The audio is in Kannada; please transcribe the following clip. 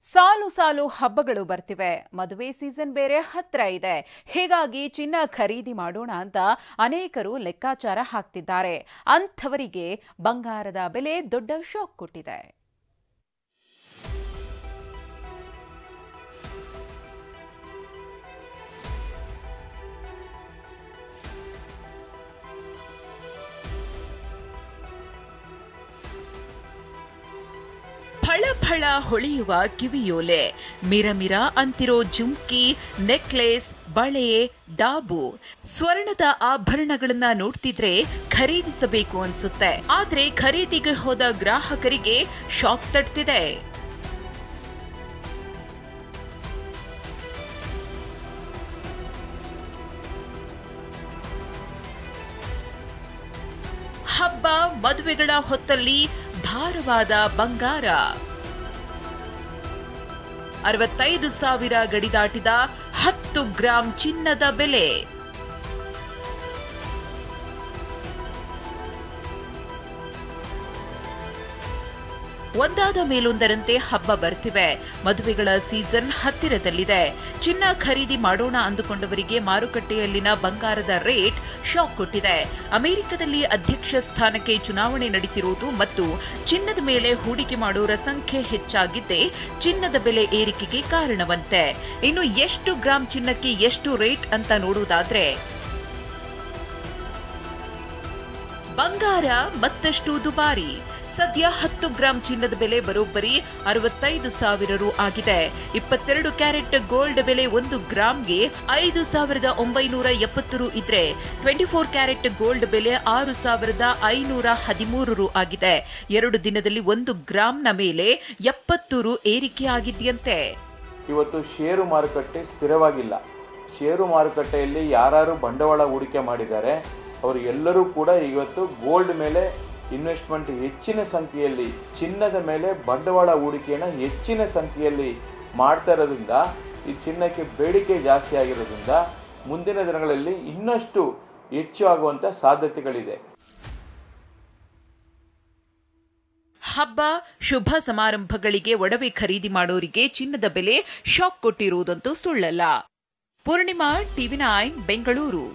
ಸಾಲು ಸಾಲು ಹಬ್ಬಗಳು ಬರ್ತಿವೆ. ಮದುವೆ ಸೀಸನ್ ಬೇರೆ ಹತ್ರ ಇದೆ. ಹೀಗಾಗಿ ಚಿನ್ನ ಖರೀದಿ ಮಾಡೋಣ ಅಂತ ಅನೇಕರು ಲೆಕ್ಕಾಚಾರ ಹಾಕ್ತಿದ್ದಾರೆ. ಅಂಥವರಿಗೆ ಬಂಗಾರದ ಬೆಲೆ ದೊಡ್ಡ ಶಾಕ್ ಕೊಟ್ಟಿದೆ. ಫಳ ಫಳ ಹೊಳೆಯುವ ಕಿವಿಯೋಲೆ, ಮಿರಮಿರ ಅಂತಿರೋ ಜುಮ್ಕಿ, ನೆಕ್ಲೆಸ್, ಬಳೆ, ಡಾಬು, ಸ್ವರ್ಣದ ಆಭರಣಗಳನ್ನ ನೋಡ್ತಿದ್ರೆ ಖರೀದಿಸಬೇಕು ಅನ್ಸುತ್ತೆ. ಆದ್ರೆ ಖರೀದಿಗೆ ಹೋದ ಗ್ರಾಹಕರಿಗೆ ಶಾಕ್ ತಟ್ತಿದೆ. ಹಬ್ಬ ಮದುವೆಗಳ ಹೊತ್ತಲ್ಲಿ ಭಾರವಾದ ಬಂಗಾರ 65,000 ಗಡಿ ದಾಟಿದ 10 ಗ್ರಾಂ ಚಿನ್ನದ ಬೆಲೆ. ಒಂದಾದ ಮೇಲೊಂದರಂತೆ ಹಬ್ಬ ಬರ್ತಿವೆ. ಮದುವೆಗಳ ಸೀಸನ್ ಹತ್ತಿರದಲ್ಲಿದೆ. ಚಿನ್ನ ಖರೀದಿ ಮಾಡೋಣ ಅಂದುಕೊಂಡವರಿಗೆ ಮಾರುಕಟ್ಟೆಯಲ್ಲಿನ ಬಂಗಾರದ ರೇಟ್ ಶಾಕ್ ಕೊಟ್ಟಿದೆ. ಅಮೆರಿಕದಲ್ಲಿ ಅಧ್ಯಕ್ಷ ಸ್ಥಾನಕ್ಕೆ ಚುನಾವಣೆ ನಡೀತಿರುವುದು ಮತ್ತು ಚಿನ್ನದ ಮೇಲೆ ಹೂಡಿಕೆ ಮಾಡೋರ ಸಂಖ್ಯೆ ಹೆಚ್ಚಾಗಿದ್ದೇ ಚಿನ್ನದ ಬೆಲೆ ಏರಿಕೆಗೆ ಕಾರಣವಂತೆ. ಇನ್ನು ಎಷ್ಟು ಗ್ರಾಂ ಚಿನ್ನಕ್ಕೆ ಎಷ್ಟು ರೇಟ್ ಅಂತ ನೋಡುವುದಾದ್ರೆ, ಬಂಗಾರ ಮತ್ತಷ್ಟು ದುಬಾರಿ. ಸದ್ಯ 10 ಗ್ರಾಂ ಚಿನ್ನದ ಬೆಲೆ ಬರೋಬ್ಬರಿ 65,000 ರು ಆಗಿದೆ. 22 ಕ್ಯಾರೆಟ್ ಗೋಲ್ಡ್ ಬೆಲೆ 1 ಗ್ರಾಂಗೆ 5,970 ರು ಇದ್ರೆ 24 ಕ್ಯಾರೆಟ್ ಗೋಲ್ಡ್ ಬೆಲೆ 6,513 ರು ಆಗಿದೆ. 2 ದಿನದಲ್ಲಿ 1 ಗ್ರಾಂನ ಮೇಲೆ 70 ರು ಏರಿಕೆ ಆಗಿದೆಯಂತೆ. ಇವತ್ತು ಷೇರು ಮಾರುಕಟ್ಟೆ ಸ್ಥಿರವಾಗಿಲ್ಲ. ಷೇರು ಮಾರುಕಟ್ಟೆಯಲ್ಲಿ ಯಾರು ಬಂಡವಾಳ ಹೂಡಿಕೆ ಮಾಡಿದ್ದಾರೆ ಅವರು ಎಲ್ಲರೂ ಕೂಡ ಇವತ್ತು ಗೋಲ್ಡ್ ಮೇಲೆ ಇನ್ವೆಸ್ಟ್ಮೆಂಟ್ ಹೆಚ್ಚಿನ ಸಂಖ್ಯೆಯಲ್ಲಿ, ಚಿನ್ನದ ಮೇಲೆ ಬಂಡವಾಳ ಹೂಡಿಕೆಯನ್ನು ಹೆಚ್ಚಿನ ಸಂಖ್ಯೆಯಲ್ಲಿ ಮಾಡ್ತಾ ಇರೋದ್ರಿಂದ ಈ ಚಿನ್ನಕ್ಕೆ ಬೇಡಿಕೆ ಜಾಸ್ತಿ ಆಗಿರೋದ್ರಿಂದ ಮುಂದಿನ ದಿನಗಳಲ್ಲಿ ಇನ್ನಷ್ಟು ಹೆಚ್ಚು ಆಗುವಂಥ ಸಾಧ್ಯತೆಗಳಿದೆ. ಹಬ್ಬ ಶುಭ ಸಮಾರಂಭಗಳಿಗೆ ಒಡವೆ ಖರೀದಿ ಮಾಡೋರಿಗೆ ಚಿನ್ನದ ಬೆಲೆ ಶಾಕ್ ಕೊಟ್ಟಿರುವುದಂತೂ ಸುಳ್ಳಲ್ಲ. ಪೂರ್ಣಿಮಾ, TV9 ಬೆಂಗಳೂರು.